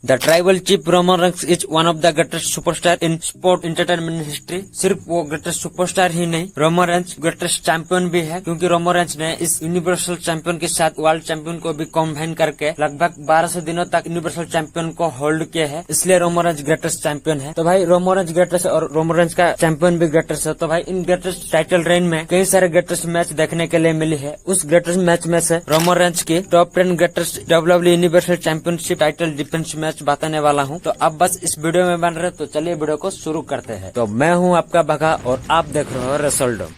The tribal chief Roman Reigns is one of the greatest superstar in sport entertainment history. सिर्फ वो greatest superstar ही नहीं, Roman Reigns greatest champion भी है, क्योंकि Roman Reigns ने इस यूनिवर्सल चैंपियन के साथ वर्ल्ड चैंपियन को भी कॉम्बाइन करके लगभग 1200 दिनों तक यूनिवर्सल चैंपियन को होल्ड किया है, इसलिए रोमन रेंस ग्रेटेस्ट चैंपियन है। तो भाई रोमन रेंस ग्रेटेस्ट और रोमन रेंस का चैंपियन भी ग्रेटेस्ट है। तो भाई इन ग्रेटेस्ट टाइटल रेन में कई सारे ग्रेटेस्ट मैच देखने के लिए मिली है। उस ग्रेटेस्ट मैच में से रोमन रेंस की top 10 greatest WWE universal championship title defence match बताने वाला हूँ। तो अब बस इस वीडियो में बन रहे, तो चलिए वीडियो को शुरू करते हैं। तो मैं हूँ आपका भगा और आप देख रहे हो रेसलडोम।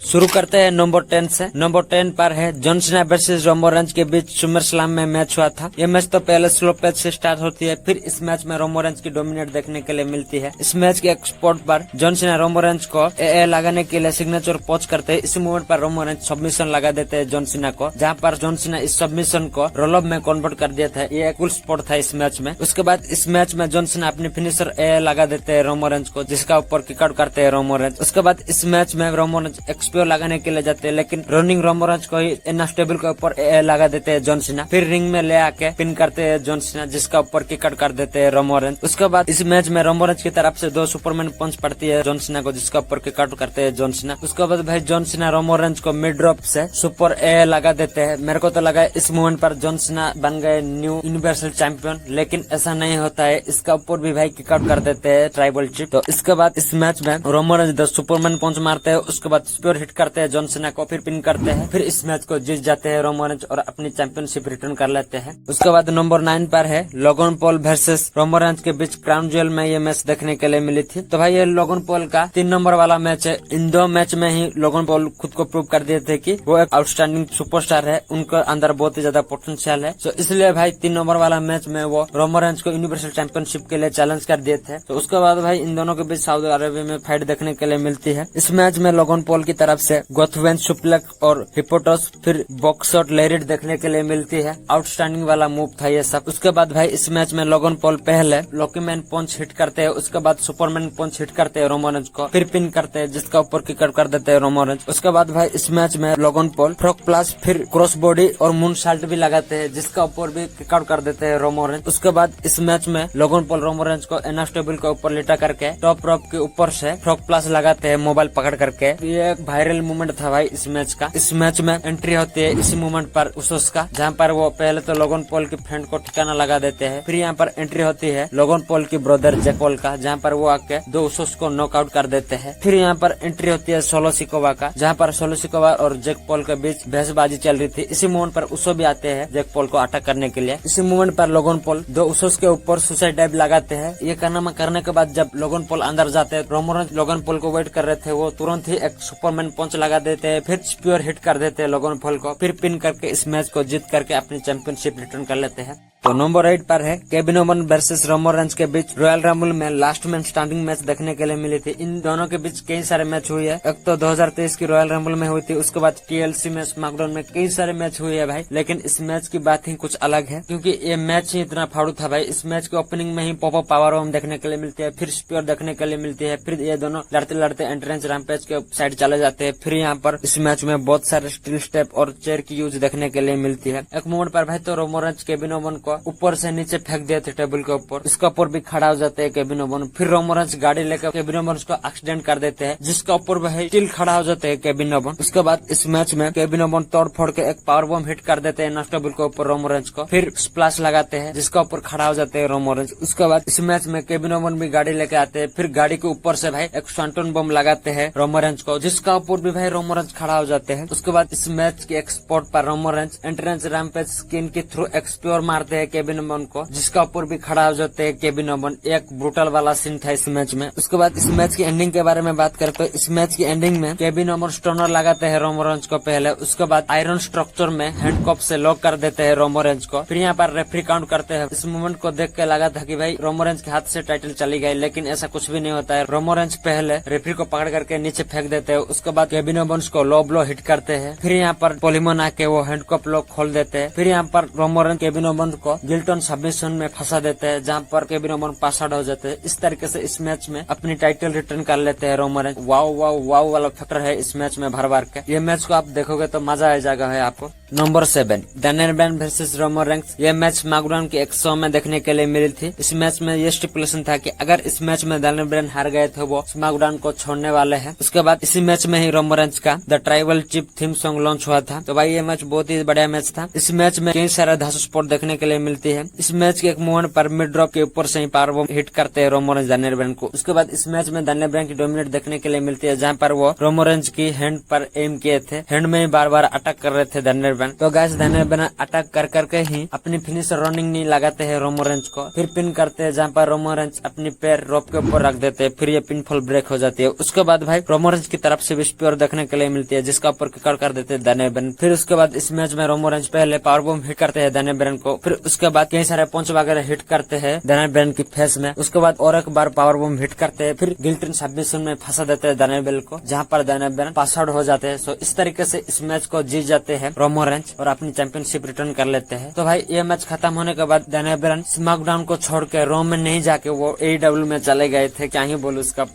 शुरू करते हैं नंबर 10 से। नंबर 10 पर है John Cena versus Roman Reigns के बीच सुमर स्लैम में मैच हुआ था। ये मैच तो पहले स्लो पेच से स्टार्ट होती है, फिर इस मैच में रोमन रेंस की डोमिनेट देखने के लिए मिलती है। इस मैच के एक स्पॉट पर जॉन सीना रोमन रेंस को ए लगाने के लिए सिग्नेचर पोच करते हैं। इस मूवमेंट पर रोमन रेंस सबमिशन लगा देते हैं जॉन सीना को, जहाँ पर जॉन सीना इस सबमिशन को रोल अप में कन्वर्ट कर दिया था। ये एक कूल स्पॉट था इस मैच में। उसके बाद इस मैच में जॉन सीना अपनी फिनिशर ए लगा देते हैं रोमन रेंस को, जिसका ऊपर किक आउट करते हैं रोमन रेंस। उसके बाद इस मैच में रोमन रेंस एक्सपीओ लगाने के लिए जाते हैं, लेकिन रनिंग रोमन रेंस को ही एनएस टेबल के ऊपर लगा देते हैं जॉन सीना। फिर रिंग में ले आके पिन करते हैं जॉन सीना, जिसका ऊपर किक आउट कर देते हैं रोमन रेंस। उसके बाद इस मैच में रोमन रेंस की तरफ से 2 सुपरमैन पंच पड़ती है जॉन सीना को, जिसका ऊपर किक आउट करते हैं जॉन सीना। उसके बाद भाई जॉन सीना रोमन रेंस को मिड ड्रॉप से सुपर ए लगा देते हैं। मेरे को तो लगा इस मूवमेंट पर जॉन सीना बन गए न्यू यूनिवर्सल चैंपियन, लेकिन ऐसा नहीं होता है। इसका ऊपर भी भाई किक आउट कर देते हैं ट्राइबल चीफ। तो इसके बाद इस मैच में रोमन रेंस 10 सुपरमैन पंच मारते हैं। उसके बाद स्पीयर हिट करते हैं जॉन सीना को, फिर पिन करते हैं। फिर इस मैच को जीत जाते हैं रोमन रेंस और अपनी चैंपियनशिप रिटर्न कर लेते हैं। उसके बाद नंबर 9 पर है Logan Paul versus Roman Reigns के बीच क्राउन ज्वेल में ये मैच देखने के लिए मिली थी। तो भाई ये लोगन पॉल का 3 नंबर वाला मैच है। इन 2 मैच में ही लोगन पॉल खुद को प्रूव कर दिए थे कि वो एक आउटस्टैंडिंग सुपरस्टार है, उनके अंदर बहुत ही ज्यादा पोटेंशियल है। तो इसलिए भाई 3 नंबर वाला मैच में वो रोमन रेंस को यूनिवर्सल चैंपियनशिप के लिए चैलेंज कर दिए थे। तो उसके बाद भाई इन दोनों के बीच सऊदी अरेबिया में फाइट देखने के लिए मिलती है। इस मैच में लोगन पॉल की तरफ से गोथवेन सुप्लेक्स और हिपोटस फिर बॉक्स शॉट लेरिट देखने के लिए मिलती है। आउटस्टैंडिंग वाला मूव था ये सब। उसके बाद भाई इस मैच में लोगन पॉल पहले लॉकीमैन पंच हिट करते हैं, उसके बाद सुपरमैन पंच हिट करते हैं रोमन रेंस को, फिर पिन करते हैं, जिसका ऊपर किक आउट कर देते हैं रोमन रेंस। उसके बाद भाई इस मैच में लोगन पॉल फ्रॉग प्लस फिर क्रॉस बॉडी और मून साल्ट भी लगाते हैं, जिसका ऊपर भी किक आउट कर देते हैं रोमन रेंस। उसके बाद इस मैच में लोगन पॉल रोमन रेंस को एनएस टेबल के ऊपर लिटा करके टॉप रॉप के ऊपर से फ्रॉग प्लस लगाते हैं मोबाइल पकड़ करके। ये एक वायरल मूवमेंट था भाई इस मैच का। इस मैच में एंट्री होती है इसी मूवमेंट पर उसोस का, जहाँ पर वो पहले तो लोगन पॉल की फ्रेंड को ठिकाना लगा देते हैं। फिर यहाँ पर एंट्री होती है लोगन पॉल की ब्रदर जैक पॉल का, जहाँ पर वो आके 2 उसोस को नॉकआउट कर देते हैं। फिर यहाँ पर एंट्री होती है सोलो सिकोवा का, जहाँ पर सोलो सिकोवा और जैक पॉल के बीच बहसबाजी चल रही थी। इसी मूवमेंट पर उसो भी आते हैं जैक पॉल को अटैक करने के लिए। इसी मूवमेंट पर लोगन पॉल 2 उसोस के ऊपर सुसाइड डाइव लगाते हैं। ये करने के बाद जब लोगन पॉल अंदर जाते हैं, रोमन रेंस लोगन पॉल को वेट कर रहे थे, वो तुरंत ही एक सुपरमैन पंच लगा देते हैं, फिर स्पीयर हिट कर देते हैं लोगन पॉल को, फिर पिन करके इस मैच को जीत करके अपनी चैंपियनशिप रिटर्न कर लेते हैं। तो नंबर 8 पर है Kevin oven versus Roman Reigns के बीच रॉयल रंबल में लास्ट मैन स्टैंडिंग मैच देखने के लिए मिली थी। इन दोनों के बीच कई सारे मैच हुए हैं। एक तो 2023 की रॉयल रंबल में हुई थी, उसके बाद TLC में स्मैकडाउन में कई सारे मैच हुए हैं भाई। लेकिन इस मैच की बात ही कुछ अलग है, क्योंकि ये मैच ही इतना फाड़ू था भाई। इस मैच के ओपनिंग में ही पॉप अप पावर बॉम्ब देखने के लिए मिलती है, फिर स्पीयर देखने के लिए मिलती है, फिर ये दोनों लड़ते लड़ते एंट्रेंस रैम्पेज के साइड चले जाते हैं। फिर यहाँ पर इस मैच में बहुत सारे स्टील स्टेप और चेयर की यूज देखने के लिए मिलती है। एक मोमेंट पर भाई तो रोमन रेंस केविन ओवन को ऊपर से नीचे फेंक दिए थे टेबल के ऊपर, इसके ऊपर भी खड़ा हो जाते हैं केविन ओवन। फिर रोमन रेंस गाड़ी लेकर केविन ओवन को एक्सीडेंट कर देते हैं, जिसका ऊपर भाई स्टिल खड़ा हो जाते हैं केविन ओवन। उसके बाद इस मैच में केविन ओवन तोड़ फोड़ के एक पावर बॉम्ब हिट कर देते हैं एनएस टेबल के ऊपर रोमन रेंस को, फिर स्प्लैश लगाते हैं, जिसका ऊपर खड़ा हो जाते हैं रोमन रेंस। उसके बाद इस मैच में केविन ओवन भी गाड़ी लेके आते हैं, फिर गाड़ी के ऊपर से भाई एक स्वांटन बम लगाते हैं रोमन रेंस को, जिसका ऊपर भी भाई रोमन रेंस खड़ा हो जाते हैं। उसके बाद इस मैच के एक स्पॉट पर Roman Reigns entrance rampage skin के थ्रू एक्सप्लोर मारते हैं केविन ओवन को, जिसका ऊपर भी खड़ा हो जाते हैं केविन ओवन। एक ब्रूटल वाला सीन था इस मैच में। उसके बाद इस मैच की एंडिंग के बारे में बात करते हैं। इस मैच की एंडिंग में केविन ओवन स्टोनर लगाते हैं रोमन रेंस को पहले, उसके बाद आयरन स्ट्रक्चर में हैंडकॉप से लॉक कर देते हैं रोमन रेंस को। फिर यहाँ पर रेफरी काउंट करते हैं। इस मोमेंट को देख के लगा था कि भाई रोमन रेंस के हाथ से टाइटल चली गई, लेकिन ऐसा कुछ भी नहीं होता है। रोमन रेंस पहले रेफरी को पकड़ करके नीचे फेंक देते हैं, उसके बाद केविन ओवन को लो ब्लो हिट करते हैं। फिर यहाँ पर पोलिमन आके वो हैंडकॉप लॉक खोल देते हैं। फिर यहाँ पर रोमन रेंस केविन ओवन को को गिल्टन सबमिशन में फंसा देते हैं, जहाँ पर केविन ओवन पास आउट हो जाते हैं। इस तरीके से इस मैच में अपनी टाइटल रिटर्न कर लेते हैं Roman Reigns. Wow wow wow वाला फैक्टर है इस मैच में भर भर के। ये मैच को आप देखोगे तो मजा आ जाएगा है आपको। Number 7 Daniel Bryan versus Roman Reigns. ये मैच स्मैकडाउन के एक शो में देखने के लिए मिली थी। इस मैच में ये स्टिपुलेशन था कि अगर इस मैच में डैनियल ब्रायन हार गए थे वो स्मैकडाउन को छोड़ने वाले हैं। उसके बाद इसी मैच में ही रोमन रेंज का the tribal chief theme song launch हुआ था। तो भाई ये मैच बहुत ही बढ़िया मैच था। इस मैच में कई सारा धांसू स्पॉट देखने के लिए मिलती है। इस मैच के एक मोमेंट पर मिड ड्रॉप के ऊपर से ही पावर बॉम्ब हिट करते हैं रोमन रेंज डैनियल ब्रायन को। उसके बाद इस मैच में डैनियल ब्रायन की डोमिनेट देखने के लिए मिलती है, जहाँ पर वो रोमन रेंज की हैंड पर एम किए थे। हैंड में ही बार बार अटैक कर रहे थे डैनियल ब्रायन। तो गाइस डैनियल ब्रायन अटैक कर करके ही अपनी फिनिशर रनिंग नहीं लगाते हैं रोमन रेंज को, फिर पिन करते हैं, जहाँ पर रोमन रेंज अपनी पैर रोप के ऊपर रख देते हैं। फिर ये पिनफॉल ब्रेक हो जाती है। उसके बाद भाई रोमन रेंज की तरफ से भी स्पीयर देखने के लिए मिलती है, जिसका ऊपर किक कर देते हैं डैनियल ब्रायन। फिर उसके बाद इस मैच में रोमन रेंज पहले पावर बॉम्ब हिट करते हैं डैनियल ब्रायन को। फिर उसके बाद कई सारे पंच वगैरह हिट करते हैं डैनियल ब्रायन की फेस में। उसके बाद और एक बार पावर बॉम्ब हिट करते हैं, फिर गिल्टन सबमिशन में फंसा देते हैं डैनियल ब्रायन को, जहाँ पर डैनियल ब्रायन पास आउट हो जाते हैं। सो इस तरीके से इस मैच को जीत जाते हैं रोमन रेंज और अपनी चैंपियनशिप रिटर्न कर लेते हैं। तो भाई ये मैच खत्म होने के बाद डैनियल ब्रायन स्मैकडाउन को छोड़ के रॉ में नहीं जाके वो AEW में चले गए थे। क्या ही बोलूं उसका।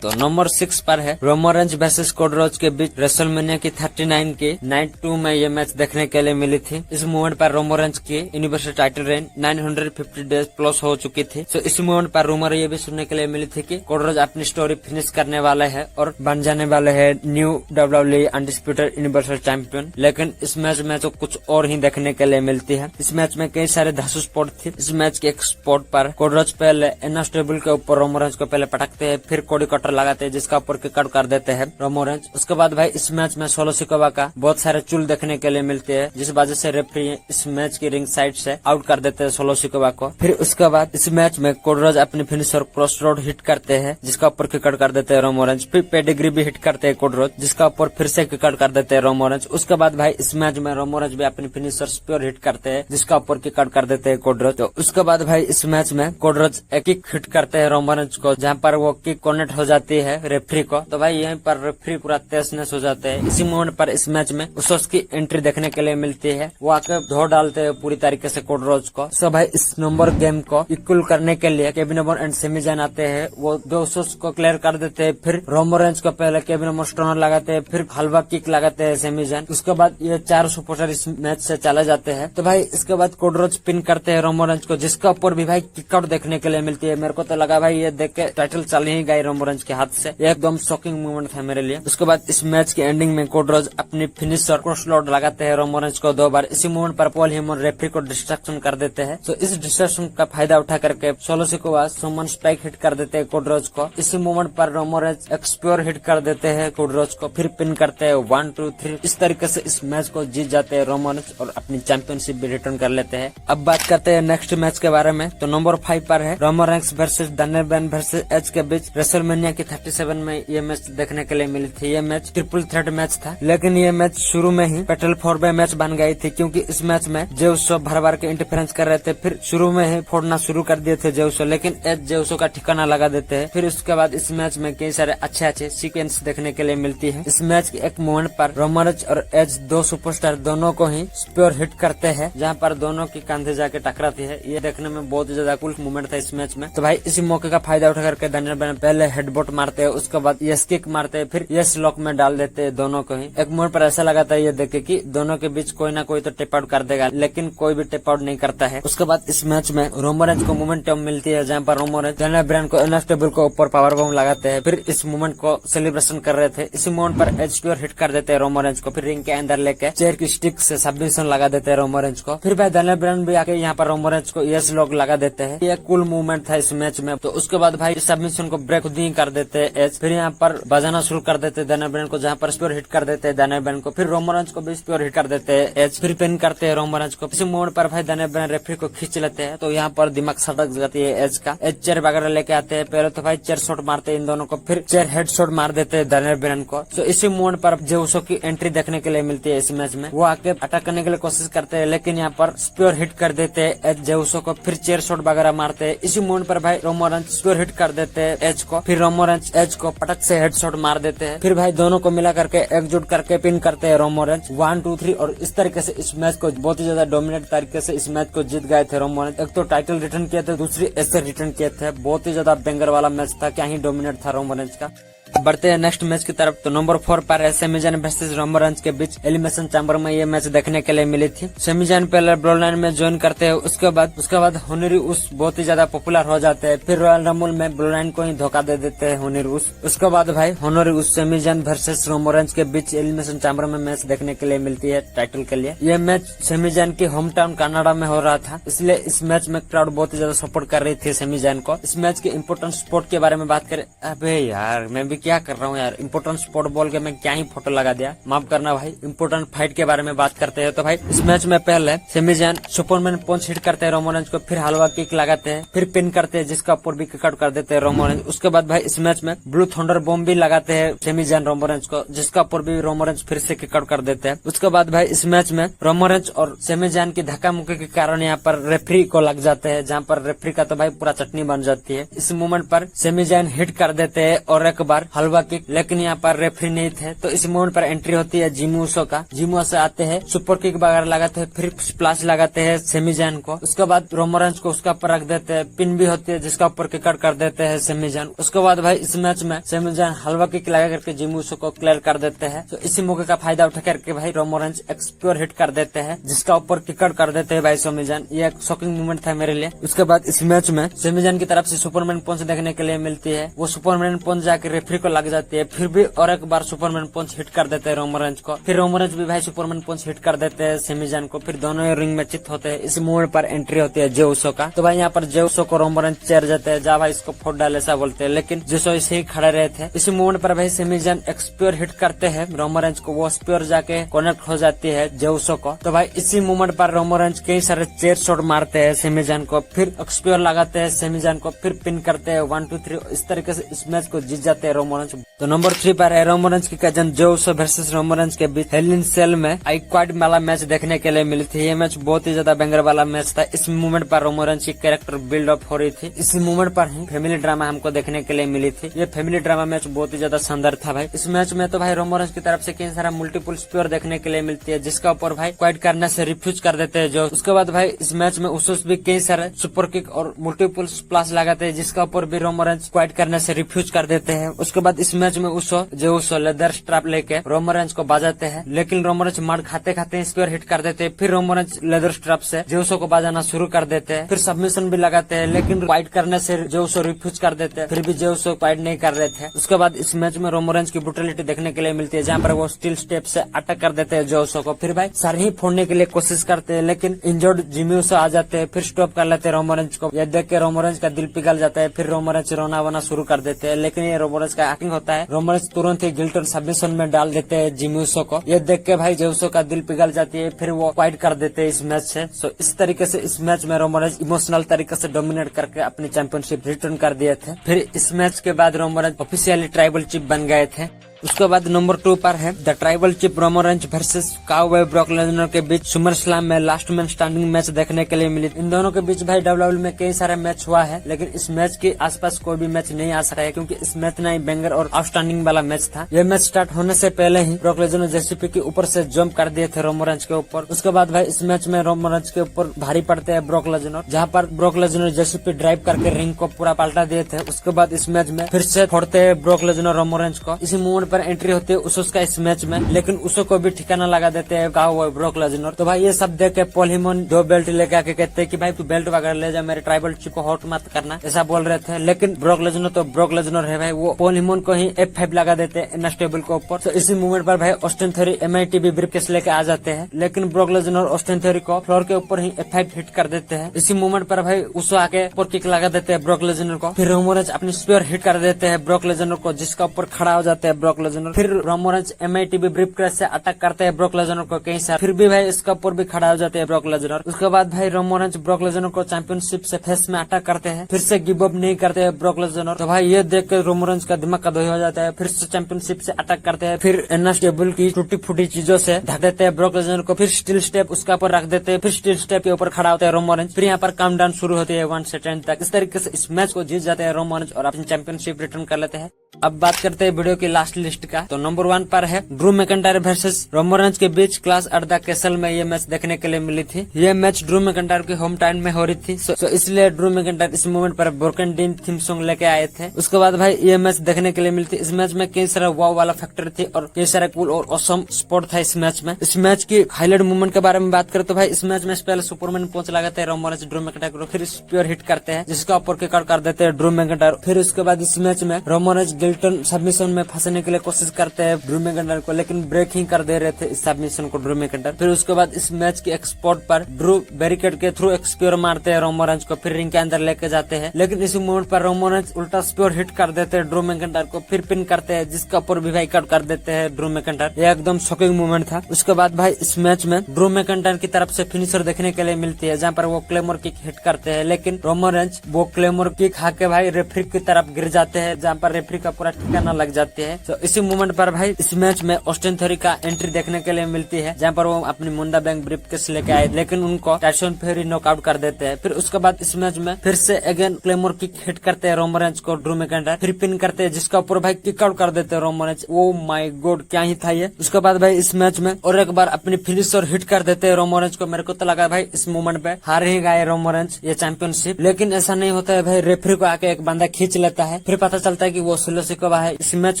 तो नंबर 6 पर है Roman Reigns versus Cody Rhodes के बीच रेसलमेनिया की 39 की नाइट 2 में ये मैच देखने के लिए मिली थी। इस मूवमेंट पर रोमन रेंज की universal title reign 950 days plus हो चुकी थी। तो इस मूवमेंट पर रूमर ये भी सुनने के लिए मिली थी कि कोडी रोड्स अपनी स्टोरी फिनिश करने वाले हैं और बन जाने वाले हैं new WWE undisputed universal champion. लेकिन इस मैच में तो कुछ और ही देखने के लिए मिलती है। इस मैच में कई सारे धांसू स्पॉट थे। इस मैच के एक स्पॉट पर कोडी रोड्स पहले एनएस टेबल के ऊपर रोमन रेंज को पहले पटकते हैं, फिर कोडी कटर लगाते हैं, जिसका ऊपर किक आउट कर देते हैं रोमन रेंज। उसके बाद भाई इस मैच में सोलो सिकोवा का बहुत सारे चूल देखने के लिए मिलते हैं, जिस वजह से रेफरी इस मैच की रिंग साइड से आउट कर देते हैं सोलो सिकोवा को। फिर उसके बाद इस मैच में कोडी रोड्स अपनी फिनिशर क्रॉस रोड हिट करते हैं, जिसका ऊपर किक आउट कर देते हैं रोमन रेंज। फिर पेडिग्री भी हिट करते हैं कोडी रोड्स, जिसका ऊपर फिर से किक आउट कर देते हैं रोमन रेंज। उसके बाद भाई इस मैच में रोमन रेंज भी अपनी फिनिशर स्पीयर हिट करते हैं, जिसका ऊपर किक आउट कर देते हैं कोडी रोड्स। तो उसके बाद भाई इस मैच में कोडी रोड्स एक किक हिट करते हैं रोमन रेंज को, जहाँ पर वो किक कनेक्ट हो जाती है रेफरी को। तो भाई यहीं पर रेफरी पूरा तेजनेस हो जाते हैं। इसी मोमेंट पर इस मैच में उसोस की एंट्री देखने के लिए मिलती है। वो आके धो डालते हैं पूरी तरीके से कोडी रोड्स को। सो भाई इस नंबर गेम को इक्वल करने के लिए केविन ओवन एंड सेमी जान आते हैं। वो दो उसोस को क्लियर कर देते हैं। फिर रोमन रेंज को पहले केविन ओवन स्टोनर लगाते हैं, फिर हलवा किक लगाते हैं सेमी जान। उसके बाद ये 4 सुपरस्टार इस मैच से चले जाते हैं। तो भाई इसके बाद कोडी रोड्स पिन करते हैं रोमन रेंज को, जिसका ऊपर भी भाई किक आउट देखने के लिए मिलती है। मेरे को तो लगा भाई ये देख के टाइटल चल ही गई रोमन रेंज के हाथ से। एकदम शॉकिंग मूवमेंट था मेरे लिए। उसके बाद इस मैच की एंडिंग में कोडी रोड्स अपनी फिनिशर क्रॉस लोड लगाते हैं रोमन रेंज को 2 बार। इसी मूवमेंट पर पॉल हेमन रेफरी को डिस्ट्रैक्शन कर देते हैं। तो इस डिस्ट्रैक्शन का फायदा उठा करके सोलो सिकोवा सुमन स्पाइक हिट कर देते हैं कोडी रोड्स को। इसी मूवमेंट पर रोमन रेंज एक्सप्योर हिट कर देते हैं कोडी रोड्स को, फिर पिन करते हैं 1 2 3। इस तरीके से इस मैच को जीत जाते हैं रोमन रेंज और अपनी चैंपियनशिप भी रिटर्न कर लेते हैं। अब बात करते हैं नेक्स्ट मैच के बारे में। तो नंबर 5 पर है Roman Reigns versus Daniel Bryan versus Edge के बीच रेसलमेनिया की 37 में ये मैच देखने के लिए मिली थी। ये मैच ट्रिपल थ्रेट मैच था, लेकिन ये मैच शुरू में ही पेटल 4 वे मैच बन गई थी, क्योंकि इस मैच में जेउसो भर भर के इंटरफेरेंस कर रहे थे। फिर शुरू में ही फोड़ना शुरू कर दिए थे जेउसो, लेकिन एज जेउसो का ठिकाना लगा देते हैं। फिर उसके बाद इस मैच में कई सारे अच्छे सीक्वेंस देखने के लिए मिलती है। इस मैच के एक मोमेंट पर रोमन रेंज और एज दो सुपरस्टार दोनों को ही स्पीयर हिट करते हैं, जहाँ पर दोनों की कंधे जाके टकराती है। ये देखने में बहुत ज्यादा कूल मोमेंट था इस मैच में। तो भाई इसी मौके का फायदा उठा करके डैनियल ब्रायन पहले हेडबॉट मारते हैं, उसके बाद यस किक मारते हैं, फिर यस लॉक में डाल देते हैं दोनों को ही। एक मोड़ पर ऐसा लगा था ये देखे कि दोनों के बीच कोई ना कोई तो टेप आउट कर देगा, लेकिन कोई भी टेप आउट नहीं करता है। उसके बाद इस मैच में रोमन रेंज को मोमेंटम मिलती है, जहाँ पर रोमन रेंज डैनियल ब्रायन को एनएस टेबल को ऊपर पावर बॉम्ब लगाते हैं। फिर इस मोमेंट को सेलिब्रेशन कर रहे थे। इसी मोमेंट पर एज स्पीयर हिट कर देते हैं रोमन रेंज को, फिर रिंग के अंदर लेके चेयर की स्टिक से सबमिशन लगा देते हैं रोमन रेंज को। फिर भाई डैनियल ब्रायन भी आके यहाँ पर रोमन रेंज को यस लॉक लगा देते हैं। ये कूल मूवमेंट था इस मैच में। तो उसके बाद भाई सबमिशन को ब्रेक खुद ही कर देते हैं एज। फिर यहाँ पर बजाना शुरू कर देते हैं डैनियल ब्रायन को, जहाँ पर स्पीयर हिट कर देते हैं डैनियल ब्रायन को। फिर रोमन रेंज को भी स्पीयर हिट कर देते हैं एज, फिर पिन करते हैं रोमन रेंज को। इसी मोड़ पर भाई डैनियल ब्रायन रेफरी को खींच लेते हैं। तो यहाँ पर दिमाग सटक जाती है एज का। एज चेयर वगैरह लेके आते हैं। पहले तो भाई चेयर शॉट मारते हैं इन दोनों को, फिर चेयर हेड शॉट मार देते हैं डैनियल ब्रायन को। तो इसी मोड़ पर जेउसो की एंट्री देखने के लिए मिलती है इस मैच में। वो आके अटैक करने के लिए कोशिश करते हैं, लेकिन यहाँ पर स्पीयर हिट कर देते हैं एज जेउसो को, फिर चेयर शॉट वगैरह मारते हैं। इसी मोड़ पर भाई रोमन रेंज स्पीयर हिट कर देते हैं एज को, फिर रोमन रोमोरेंच एज को पटक से हेडशॉट मार देते हैं। फिर भाई दोनों को मिला करके एकजुट करके पिन करते हैं रोमोरेंच 1 2 3 और इस तरीके से इस मैच को बहुत ही ज्यादा डोमिनेट तरीके से इस मैच को जीत गए थे रोमोरेंच। एक तो टाइटल रिटर्न किए थे, दूसरी ऐसे रिटर्न किए थे। बहुत ही ज्यादा बेंगर वाला मैच था, क्या ही डोमिनेट था रोमोरेंच का। बढ़ते हैं नेक्स्ट मैच की तरफ। तो नंबर 4 पर है सेमी जान वर्सेस रोमोरेंच के बीच एलिमिनेशन चैम्बर में ये मैच देखने के लिए मिली थी। सेमी जान पहले ब्लड लाइन में ज्वाइन करते हैं, उसके बाद होनरी उस बहुत ही ज्यादा पॉपुलर हो जाते हैं। फिर रॉयल रंबल में ब्लड लाइन को ही धोखा दे देते हैं होनरी उस। उसके बाद भाई होनरी उस सेमी जान वर्सेस रोमोरेंच के बीच एलिमिनेशन चैम्बर में मैच देखने के लिए मिलती है टाइटल के लिए। ये मैच सेमी जान की होम टाउन कनाडा में हो रहा था, इसलिए इस मैच में क्राउड बहुत ही ज्यादा सपोर्ट कर रही थी सेमी जान को। इस मैच के इम्पोर्टेंट स्पोर्ट के बारे में बात करें, अबे यार मैं भी क्या कर रहा हूँ यार, इम्पोर्टेंट स्पोर्ट बोल के मैं क्या ही फोटो लगा दिया, माफ करना भाई। इम्पोर्टेंट फाइट के बारे में बात करते हैं तो भाई इस मैच में पहले सेमी जान सुपरमैन पंच हिट करते हैं रोमोरेंच को, फिर हलवा किक लगाते हैं, फिर पिन करते हैं जिसका ऊपर भी किक आउट कर देते हैं रोमोरेंच। उसके बाद भाई इस मैच में ब्लू थंडर बॉम्ब भी लगाते हैं सेमी जान रोमोरेंच को, जिसका ऊपर भी रोमोरेंच फिर से किक आउट कर देते हैं। उसके बाद भाई इस मैच में रोमोरेंच और सेमी जान की धक्का मुक्की के कारण यहाँ पर रेफरी को लग जाते हैं, जहाँ पर रेफरी का तो भाई पूरा चटनी बन जाती है। इस मोमेंट पर सेमी जान हिट कर देते हैं और एक बार हलवा किक, लेकिन यहाँ पर रेफरी नहीं थे। तो इस मोमेंट पर एंट्री होती है जिमी ऊसो का। जिमी ऊसो आते हैं, सुपर किक वगैरह लगाते हैं, फिर स्प्लैश लगाते हैं सेमी जान को। उसके बाद रोमोरेंच को उसका ऊपर रख देते हैं, पिन भी होती है जिसका ऊपर किक आउट कर देते हैं सेमी जान। उसके बाद भाई इस मैच में सेमी जान हलवा किक लगा करके जिमी ऊसो को क्लियर कर देते हैं। तो इसी मौके का फायदा उठा करके भाई रोमोरेंच एक्सप्योर हिट कर देते हैं, जिसका ऊपर किक आउट कर देते हैं भाई सेमी जान। ये एक शॉकिंग मोमेंट था मेरे लिए। उसके बाद इस मैच में सेमी जान की तरफ से सुपरमैन पंच देखने के लिए मिलती है। वो सुपरमैन पंच जाके रेफरी को लग जाती है, फिर भी और एक बार सुपरमैन पंच हिट कर देते हैं रोमोरेंच को। फिर रोमोरेंच भी भाई सुपरमैन पंच हिट कर देते हैं सेमी जान को। फिर दोनों रिंग में चित होते हैं। इस मोमेंट पर एंट्री होती है जे ऊसो का। तो भाई यहाँ पर जे ऊसो को रोमोरेंच चेयर जाते हैं, जा भाई इसको फोड़ डाल ऐसा बोलते हैं, लेकिन जे ऊसो ऐसे ही खड़े रहे थे। इसी मोमेंट पर भाई सेमी जान एक्सप्योर हिट करते हैं रोमोरेंच को, वो स्प्योर जाके कनेक्ट हो जाती है जे ऊसो को। तो भाई इसी मोमेंट पर रोमोरेंच कई सारे चेयर शॉट मारते हैं सेमी जान को, फिर एक्सप्योर लगाते हैं सेमी जान को, फिर पिन करते हैं 1 2 3। इस तरीके से इस मैच को जीत जाते हैं रोमोरेंच। तो नंबर 3 पर है रोमोरेंच की कजन जे ऊसो वर्सेस रोमोरेंच के बीच हेल इन सेल में आई क्वाड वाला मैच देखने के लिए मिली थी। ये मैच बहुत ही ज्यादा बेंगर वाला मैच था। इस मोमेंट पर रोमोरेंच की कैरेक्टर बिल्ड अप हो रही थी। इस मोमेंट पर ही फैमिली ड्रामा हमको देखने के लिए मिली थी। ये फैमिली ड्रामा मैच बहुत ही ज्यादा शानदार था भाई। इस मैच में तो भाई रोमोरेंच की तरफ से कई सारा मल्टीपल स्पेयर देखने के लिए मिलती है, जिसका ऊपर भाई क्वाड करने से रिफ्यूज कर देते हैं जो। उसके बाद भाई इस मैच में उसोस भी कई सारे सुपर किक और मल्टीपल स्प्लैश लगाते हैं, जिसका ऊपर भी रोमोरेंच क्वाड करने से रिफ्यूज कर देते हैं। उसके बाद इस मैच में उसो लेदर स्ट्रैप लेके रोमोरेंच को बाजाते हैं, लेकिन रोमोरेंच मार खाते खाते स्क्वायर हिट कर देते हैं। फिर रोमोरेंच लेदर स्ट्रैप से जेउसो को बाजाना शुरू कर देते हैं, फिर सबमिशन भी लगाते हैं, लेकिन फाइट करने से जेउसो रिफ्यूज कर देते हैं। फिर भी जेउसो फाइट नहीं कर रहे थे। उसके बाद इस मैच में रोमोरेंच की ब्रूटलिटी देखने के लिए मिलती है, जहाँ पर वो स्टील स्टेप से अटैक कर देते हैं जेउसो को। फिर भाई सर ही फोड़ने के लिए कोशिश करते हैं, लेकिन इंजर्ड जिमी ऊसो आ जाते हैं, फिर स्टॉप कर लेते हैं रोमोरेंच को। यह देख के रोमोरेंच का दिल पिघल जाता है, फिर रोमोरेंच रोना वोना शुरू कर देते हैं, लेकिन ये रोमोरेंच का एक्टिंग होता है। रोमोरेंच तुरंत ही गिल्टन सबमिशन में डाल देते हैं जिमी ऊसो को। ये देख के भाई जेउसो का दिल पिघल जाती है, फिर वो फाइट कर देते हैं इस मैच से। सो इस तरीके से इस मैच में रोमोरेंच इमोशनल तरीके से डोमिनेट करके अपनी चैंपियनशिप रिटर्न कर दिए थे। फिर इस मैच के बाद रोमोरेंच ऑफिशियली ट्राइबल चीफ बन गए थे। उसके बाद नंबर 2 पर है the tribal chief Roman Reigns versus cowboy Brock Lesnar के बीच सुमर स्लैम में लास्ट मैन स्टैंडिंग मैच देखने के लिए मिली। इन दोनों के बीच भाई डब्ल्यूडब्ल्यूई में कई सारे मैच हुआ है, लेकिन इस मैच के आसपास कोई भी मैच नहीं आ सका है, क्योंकि इस मैच ना ही बेंगर और आउटस्टैंडिंग वाला मैच था। यह मैच स्टार्ट होने से पहले ही ब्रॉक लेसनर जेसीपी के ऊपर से जंप कर दिए थे रोमोरेंच के ऊपर। उसके बाद भाई इस मैच में रोमोरेंच के ऊपर भारी पड़ते हैं ब्रॉक लेसनर, जहाँ पर ब्रॉक लेसनर जेसीपी ड्राइव करके रिंग को पूरा पलटा दिए थे। उसके बाद इस मैच में फिर से फोड़ते हैं ब्रॉक लेसनर रोमोरेंच को। इसी मोमेंट पर एंट्री होती है उसका इस मैच में, लेकिन उसो को भी ठिकाना लगा देते हैं काउबॉय ब्रॉक लेसनर। तो भाई ये सब देख के पॉल हेमन 2 बेल्ट लेके आके कहते हैं कि भाई तू बेल्ट वगैरह ले जा, मेरे ट्राइबल चीफ को हॉट मत करना, ऐसा बोल रहे थे। लेकिन ब्रॉक लेसनर तो ब्रॉक लेसनर है भाई, वो पॉल हेमन को ही F5 लगा देते हैं एनएसटेबल के ऊपर। तो इसी मोमेंट पर भाई ऑस्टिन थ्योरी MITB ब्रीफकेस लेके आ जाते हैं, लेकिन ब्रॉक लेसनर ऑस्टिन थ्योरी को फ्लोर के ऊपर ही F5 हिट कर देते हैं। इसी मोमेंट पर भाई उसो आके ऊपर किक लगा देते हैं ब्रॉक लेसनर को। फिर रोमोरेंच अपनी स्पीयर हिट कर देते हैं ब्रॉक लेसनर को, जिसका ऊपर खड़ा हो जाते हैं ब्रॉक लेजनर। फिर Roman Reigns MITB brief crash से अटैक करते हैं ब्रॉक लेजनर को कई सारे, फिर भी भाई इसका ऊपर भी खड़ा हो जाते हैं ब्रॉक लेजनर। उसके बाद भाई रोमन रेंज ब्रॉक लेजनर को चैंपियनशिप से फेस में अटैक करते हैं, फिर से गिव अप नहीं करते हैं ब्रॉक लेजनर। तो भाई ये देख कर रोमन रेंज का दिमाग का दही हो जाता है, फिर से चैंपियनशिप से अटैक करते हैं, फिर एनएस टेबल की टूटी फूटी चीजों से ढक देते हैं ब्रॉक लेजनर को, फिर स्टील स्टेप उसके ऊपर रख देते हैं, फिर स्टील स्टेप के ऊपर खड़ा होता है रोमन रेंज। फिर यहाँ पर काउंटडाउन शुरू होती है 1 से 10 तक। इस तरीके से इस मैच को जीत जाते हैं रोमन रेंज और अपनी चैंपियनशिप रिटर्न कर लेते हैं। अब बात करते हैं वीडियो की लास्ट लिस्ट का। तो नंबर 1 पर है Drew McIntyre versus Roman Reigns के बीच क्लाश एट द कैसल में ये मैच देखने के लिए मिली थी। ये मैच ड्रू मैकिंटायर के होम टाउन में हो रही थी, सो इसलिए ड्रू मैकिंटायर इस मोमेंट पर ब्रोकन डीन थीम सॉन्ग लेके आए थे। उसके बाद भाई ये मैच देखने के लिए मिली थी। इस मैच में कई सारा वाव वाला फैक्टर थी और कई सारा कूल और ऑसम स्पॉट था इस मैच में। इस मैच की हाईलाइट मूवमेंट के बारे में बात करें तो भाई इस मैच में पहले सुपरमैन पहुंच लगाते हैं रोमन रेंज ड्रू मैकिंटायर को, फिर स्पीयर हिट करते हैं जिसका ऊपर किक आउट कर देते हैं ड्रू मैकिंटायर। फिर उसके बाद इस मैच में रोमन रेंज गिल्टन सबमिशन में फंसने के लिए कोशिश करते हैं ड्रू मैकिंटायर को, लेकिन ब्रेक ही कर दे रहे थे इस सबमिशन को ड्रू मैकिंटायर। फिर उसके बाद इस मैच के एक स्पॉट पर ड्रू बैरिकेड के थ्रू एक स्पीयर मारते हैं रोमन रेंज को, फिर रिंग के अंदर लेके जाते हैं, लेकिन इसी मोमेंट पर रोमन रेंज उल्टा स्पीयर हिट कर देते हैं ड्रू मैकिंटायर को, फिर पिन करते हैं जिसका ऊपर भी भाई कट कर देते हैं ड्रू मैकिंटायर। ये एकदम शॉकिंग मोमेंट था। उसके बाद भाई इस मैच में ड्रू मैकिंटायर की तरफ से फिनिशर देखने के लिए मिलती है जहाँ पर वो क्लेमोर किक हिट करते हैं, लेकिन रोमन रेंज वो क्लेमोर किक खाके भाई रेफरी की तरफ गिर जाते हैं जहाँ पर रेफरी का पूरा ठिकाना लग जाते हैं। तो इसी मोमेंट पर भाई इस मैच में ऑस्टिन थ्योरी का एंट्री देखने के लिए मिलती है जहाँ पर वो अपनी मुंडा बैंक ब्रीफकेस लेके आए, लेकिन उनको टाइसन फ्यूरी नॉकआउट कर देते हैं। फिर उसके बाद इस मैच में फिर से अगेन क्लेमोर किक हिट करते हैं रोमन रेंज को ड्रू मैकिंटायर, फिर पिन करते हैं जिसका ऊपर भाई किक आउट कर देते हैं Roman Reigns. Oh my God क्या ही था ये। उसके बाद भाई इस मैच में और एक बार अपनी फिनिशर हिट कर देते हैं रोमन रेंज को। मेरे को तो लगा भाई इस मोमेंट पे हार ही गए रोमन रेंज ये चैंपियनशिप, लेकिन ऐसा नहीं होता है भाई। रेफरी को आके एक बंदा खींच लेता है, फिर पता चलता है कि वो सोलो सिकोवा है। इस मैच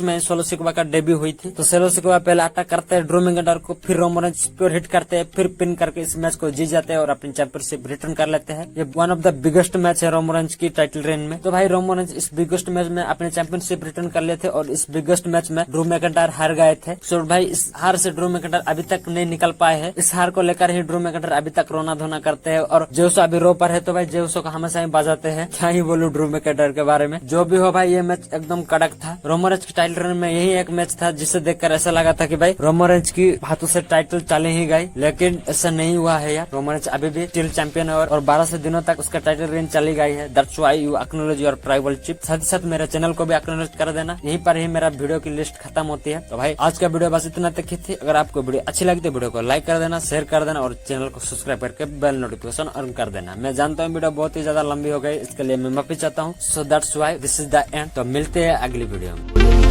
में सोलो सिकोवा का डेब्यू हुई थी, तो सोलो सिकोवा पहले अटैक करते हैं ड्रू मैकिंटायर को, फिर रोमन रेंज स्पीयर हिट करते हैं, फिर पिन करके इस मैच को जीत जाते हैं और अपनी चैंपियनशिप रिटर्न कर लेते हैं। ये one of the biggest match है रोमन रेंज की टाइटल रेन में। तो भाई रोमन रेंज इस बिगेस्ट मैच में अपनी चैंपियनशिप रिटर्न कर लेते और इस बिगेस्ट मैच में ड्रू मैकिंटायर हार गए थे। सो भाई इस हार से ड्रू मैकिंटायर अभी तक नहीं निकल पाए हैं। इस हार को लेकर ही ड्रू मैकिंटायर अभी तक रोना धोना करते हैं और जेउसो अभी रो पर है, तो भाई जेउसो को हमेशा ही बजाते हैं। क्या ही बोलूं ड्रू मैकिंटायर के बारे में। जो भी हो भाई ये मैच एकदम कड़क था। रोमन रेंज की टाइटल रन में यही एक मैच था जिसे देखकर ऐसा लगा था कि भाई रोमन रेंज की हाथों से टाइटल चले ही गई, लेकिन ऐसा नहीं हुआ है यार। रोमन रेंज अभी भी स्टिल चैंपियन है और 12 से दिनों तक उसका टाइटल रेन चली गई है। That's why you acknowledge your tribal chief. साथ ही साथ मेरे चैनल को भी एक्नॉलेज कर देना। यहीं पर ही मेरा वीडियो की लिस्ट खत्म होती है। तो भाई आज का वीडियो बस इतना तक ही थी। अगर आपको वीडियो अच्छी लगी तो वीडियो को लाइक कर देना, शेयर कर देना और चैनल को सब्सक्राइब करके बेल नोटिफिकेशन ऑन कर देना। मैं जानता हूँ वीडियो बहुत ही ज्यादा लंबी हो गई, इसके लिए मैं माफी चाहता हूँ। So that's why this is the end. तो मिलते हैं अगली वीडियो में।